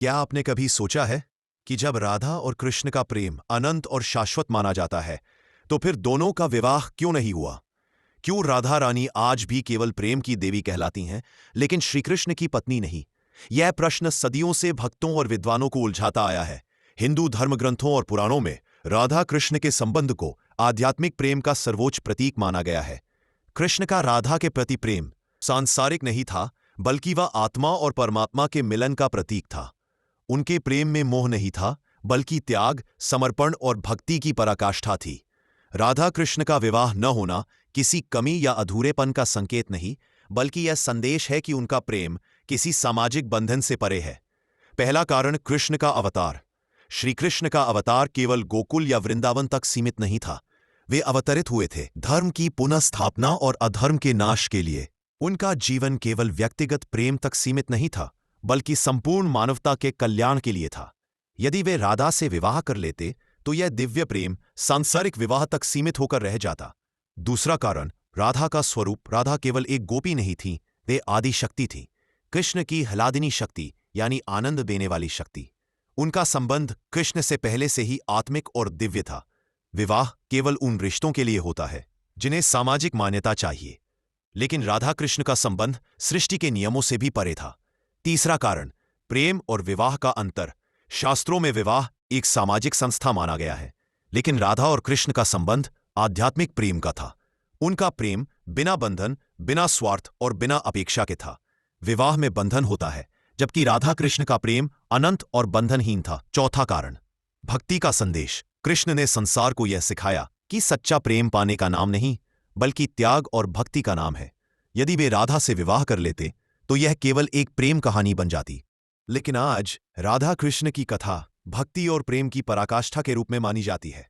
क्या आपने कभी सोचा है कि जब राधा और कृष्ण का प्रेम अनंत और शाश्वत माना जाता है, तो फिर दोनों का विवाह क्यों नहीं हुआ? क्यों राधा रानी आज भी केवल प्रेम की देवी कहलाती हैं, लेकिन श्रीकृष्ण की पत्नी नहीं? यह प्रश्न सदियों से भक्तों और विद्वानों को उलझाता आया है। हिंदू धर्मग्रंथों और पुराणों में राधा कृष्ण के संबंध को आध्यात्मिक प्रेम का सर्वोच्च प्रतीक माना गया है। कृष्ण का राधा के प्रति प्रेम सांसारिक नहीं था, बल्कि वह आत्मा और परमात्मा के मिलन का प्रतीक था। उनके प्रेम में मोह नहीं था, बल्कि त्याग, समर्पण और भक्ति की पराकाष्ठा थी। राधा कृष्ण का विवाह न होना किसी कमी या अधूरेपन का संकेत नहीं, बल्कि यह संदेश है कि उनका प्रेम किसी सामाजिक बंधन से परे है। पहला कारण, कृष्ण का अवतार। श्री कृष्ण का अवतार केवल गोकुल या वृंदावन तक सीमित नहीं था। वे अवतरित हुए थे धर्म की पुनः और अधर्म के नाश के लिए। उनका जीवन केवल व्यक्तिगत प्रेम तक सीमित नहीं था, बल्कि संपूर्ण मानवता के कल्याण के लिए था। यदि वे राधा से विवाह कर लेते, तो यह दिव्य प्रेम सांसारिक विवाह तक सीमित होकर रह जाता। दूसरा कारण, राधा का स्वरूप। राधा केवल एक गोपी नहीं थी, वे आदि शक्ति थी, कृष्ण की ह्लादिनी शक्ति, यानी आनंद देने वाली शक्ति। उनका संबंध कृष्ण से पहले से ही आत्मिक और दिव्य था। विवाह केवल उन रिश्तों के लिए होता है जिन्हें सामाजिक मान्यता चाहिए, लेकिन राधा कृष्ण का संबंध सृष्टि के नियमों से भी परे था। तीसरा कारण, प्रेम और विवाह का अंतर। शास्त्रों में विवाह एक सामाजिक संस्था माना गया है, लेकिन राधा और कृष्ण का संबंध आध्यात्मिक प्रेम का था। उनका प्रेम बिना बंधन, बिना स्वार्थ और बिना अपेक्षा के था। विवाह में बंधन होता है, जबकि राधा कृष्ण का प्रेम अनंत और बंधनहीन था। चौथा कारण, भक्ति का संदेश। कृष्ण ने संसार को यह सिखाया कि सच्चा प्रेम पाने का नाम नहीं, बल्कि त्याग और भक्ति का नाम है। यदि वे राधा से विवाह कर लेते, तो यह केवल एक प्रेम कहानी बन जाती। लेकिन आज राधा कृष्ण की कथा भक्ति और प्रेम की पराकाष्ठा के रूप में मानी जाती है।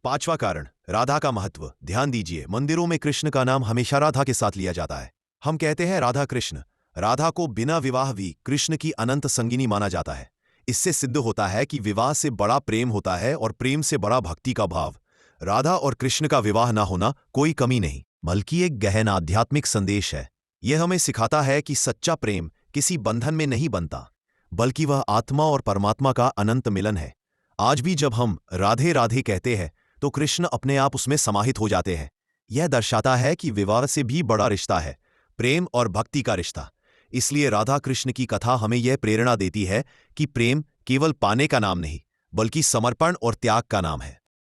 पांचवा कारण, राधा का महत्व। ध्यान दीजिए, मंदिरों में कृष्ण का नाम हमेशा राधा के साथ लिया जाता है। हम कहते हैं राधा कृष्ण। राधा को बिना विवाह भी कृष्ण की अनंत संगिनी माना जाता है। इससे सिद्ध होता है कि विवाह से बड़ा प्रेम होता है और प्रेम से बड़ा भक्ति का भाव। राधा और कृष्ण का विवाह न होना कोई कमी नहीं, बल्कि एक गहन आध्यात्मिक संदेश है। यह हमें सिखाता है कि सच्चा प्रेम किसी बंधन में नहीं बनता, बल्कि वह आत्मा और परमात्मा का अनंत मिलन है। आज भी जब हम राधे राधे कहते हैं, तो कृष्ण अपने आप उसमें समाहित हो जाते हैं। यह दर्शाता है कि विवाह से भी बड़ा रिश्ता है प्रेम और भक्ति का रिश्ता। इसलिए राधा कृष्ण की कथा हमें यह प्रेरणा देती है कि प्रेम केवल पाने का नाम नहीं, बल्कि समर्पण और त्याग का नाम है।